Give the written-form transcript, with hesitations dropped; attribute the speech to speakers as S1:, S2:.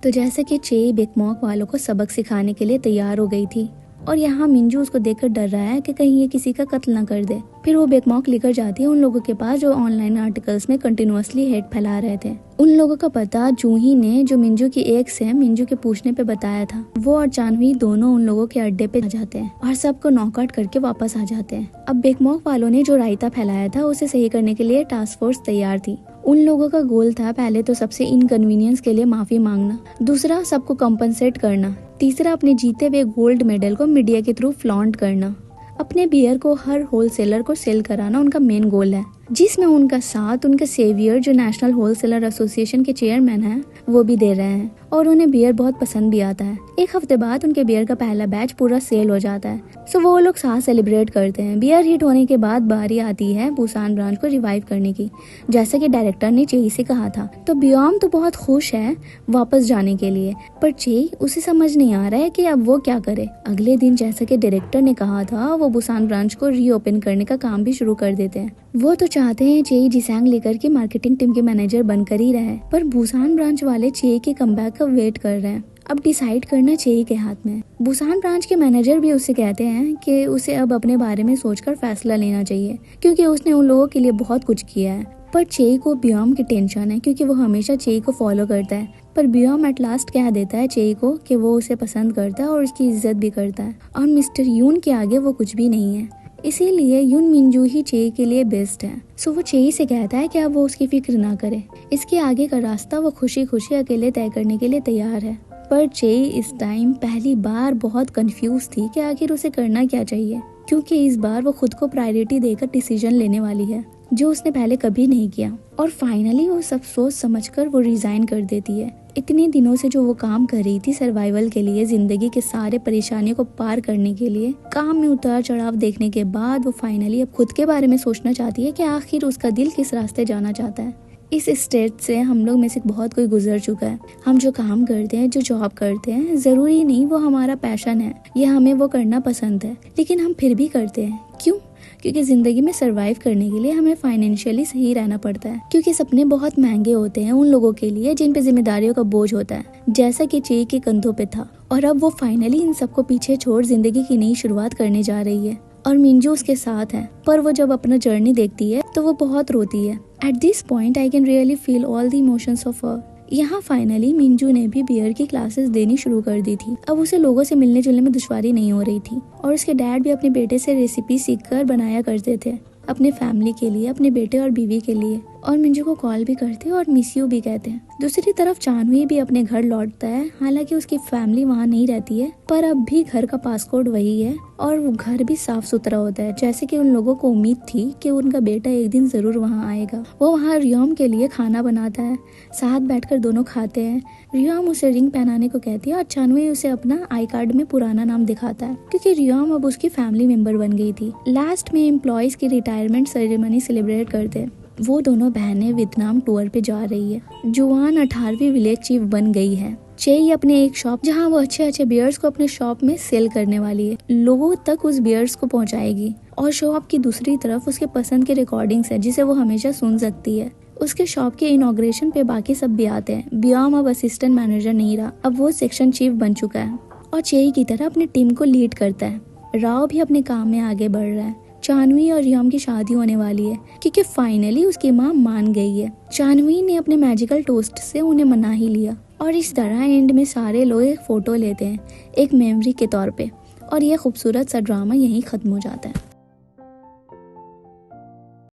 S1: तो जैसे कि चे बेकमॉक वालों को सबक सिखाने के लिए तैयार हो गई थी और यहाँ मिंजू उसको देखकर डर रहा है कि कहीं ये किसी का कत्ल ना कर दे। फिर वो बेकमॉक लेकर जाती है उन लोगों के पास जो ऑनलाइन आर्टिकल्स में कंटिन्यूअसली हेट फैला रहे थे। उन लोगों का पता जूही ने, जो मिंजू की एक्स से मिंजू के पूछने पे बताया था। वो और जानवी दोनों उन लोगों के अड्डे पे आ जाते हैं और सबको नॉकआउट करके वापस आ जाते हैं। अब बेकमॉक वालों ने जो रायता फैलाया था उसे सही करने के लिए टास्क फोर्स तैयार थी। उन लोगों का गोल था पहले तो सबसे इनकन्वीनियंस के लिए माफी मांगना, दूसरा सबको कॉम्पनसेट करना, तीसरा अपने जीते हुए गोल्ड मेडल को मीडिया के थ्रू फ्लॉन्ट करना। अपने बियर को हर होलसेलर को सेल कराना उनका मेन गोल है, जिसमें उनका साथ उनके सेवियर जो नेशनल होलसेलर एसोसिएशन के चेयरमैन हैं वो भी दे रहे हैं और उन्हें बियर बहुत पसंद भी आता है। एक हफ्ते बाद उनके बियर का पहला बैच पूरा सेल हो जाता है, सो वो लोग साथ सेलिब्रेट करते हैं। बियर हिट होने के बाद बारी आती है बुसान ब्रांच को रिवाइव करने की, जैसा कि डायरेक्टर ने चेई से कहा था। तो बियोम तो बहुत खुश है वापस जाने के लिए, पर चेई उसे समझ नहीं आ रहा है कि अब वो क्या करे। अगले दिन जैसा कि डायरेक्टर ने कहा था वो बुसान ब्रांच को रीओपन करने का काम भी शुरू कर देते हैं। वो तो चाहते हैं चेई जिसैंग लेकर के मार्केटिंग टीम के मैनेजर बनकर ही रहे, पर बुसान ब्रांच वाले चेई के कमबैक का वेट कर रहे हैं। अब डिसाइड करना चेई के हाथ में। बुसान ब्रांच के मैनेजर भी उससे कहते हैं कि उसे अब अपने बारे में सोचकर फैसला लेना चाहिए, क्योंकि उसने उन लोगों के लिए बहुत कुछ किया है। पर चेई को बियोम की टेंशन है, क्योंकि वो हमेशा चेई को फॉलो करता है। पर बियोम एट लास्ट कह देता है चेई को कि वो उसे पसंद करता है और उसकी इज्जत भी करता है, और मिस्टर यून के आगे वो कुछ भी नहीं है। इसीलिए यून मिंजू ही चेई के लिए बेस्ट है। सो वो चेई से कहता है कि अब वो उसकी फिक्र ना करे, इसके आगे का रास्ता वो खुशी खुशी अकेले तय करने के लिए तैयार है। पर चेई इस टाइम पहली बार बहुत कंफ्यूज थी कि आखिर उसे करना क्या चाहिए, क्योंकि इस बार वो खुद को प्रायोरिटी देकर डिसीजन लेने वाली है, जो उसने पहले कभी नहीं किया। और फाइनली वो सब सोच समझकर वो रिजाइन कर देती है। इतने दिनों से जो वो काम कर रही थी सर्वाइवल के लिए, जिंदगी के सारे परेशानियों को पार करने के लिए, काम में उतार चढ़ाव देखने के बाद वो फाइनली अब खुद के बारे में सोचना चाहती है कि आखिर उसका दिल किस रास्ते जाना चाहता है। इस स्टेज से हम लोग में से बहुत कोई गुजर चुका है। हम जो काम करते हैं, जो जॉब करते हैं, जरूरी नहीं वो हमारा पैशन है या हमें वो करना पसंद है, लेकिन हम फिर भी करते हैं। क्यों? क्योंकि जिंदगी में सरवाइव करने के लिए हमें फाइनेंशियली सही रहना पड़ता है, क्योंकि सपने बहुत महंगे होते हैं उन लोगों के लिए जिन पे जिम्मेदारियों का बोझ होता है, जैसा कि चेई के कंधों पे था। और अब वो फाइनली इन सबको पीछे छोड़ जिंदगी की नई शुरुआत करने जा रही है और मिंजू उसके साथ है। पर वो जब अपना जर्नी देखती है तो वो बहुत रोती है। At this point I can really feel all the emotions of her. यहाँ फाइनली मिंजू ने भी बियर की क्लासेस देनी शुरू कर दी थी। अब उसे लोगों से मिलने जुलने में दुश्वारी नहीं हो रही थी, और उसके डैड भी अपने बेटे से रेसिपी सीखकर बनाया करते थे, अपने फैमिली के लिए, अपने बेटे और बीवी के लिए। और मिंजू को कॉल भी करते और मिस यू भी कहते हैं। दूसरी तरफ चानवी भी अपने घर लौटता है। हालांकि उसकी फैमिली वहाँ नहीं रहती है, पर अब भी घर का पासकोड वही है और वो घर भी साफ सुथरा होता है, जैसे कि उन लोगों को उम्मीद थी कि उनका बेटा एक दिन जरूर वहाँ आएगा। वो वहाँ रियोम के लिए खाना बनाता है, साथ बैठकर दोनों खाते हैं। रियोम उसे रिंग पहनाने को कहती है और चानवी उसे अपना आई कार्ड में पुराना नाम दिखाता है, क्योंकि रियोम अब उसकी फैमिली मेंबर बन गई थी। लास्ट में एम्प्लॉयज की रिटायरमेंट सेरेमनी सेलिब्रेट करते हैं। वो दोनों बहनें वियतनाम टूर पे जा रही है। जुआन 18वीं विलेज चीफ बन गई है। चेई अपने एक शॉप, जहाँ वो अच्छे अच्छे बियर्स को अपने शॉप में सेल करने वाली है, लोगों तक उस बियर्स को पहुंचाएगी। और शॉप की दूसरी तरफ उसके पसंद के रिकॉर्डिंग्स है जिसे वो हमेशा सुन सकती है। उसके शॉप के इनॉग्रेशन पे बाकी सब भी आते हैं। बियोम अब असिस्टेंट मैनेजर नहीं रहा, अब वो सेक्शन चीफ बन चुका है और चेई की तरह अपनी टीम को लीड करता है। राव भी अपने काम में आगे बढ़ रहा है। चानवी और रियोम की शादी होने वाली है, क्योंकि फाइनली उसकी माँ मान गई है। चानवी ने अपने मैजिकल टोस्ट से उन्हें मना ही लिया, और इस तरह एंड में सारे लोग एक फोटो लेते हैं एक मेमोरी के तौर पे, और यह खूबसूरत सा ड्रामा यहीं खत्म हो जाता है।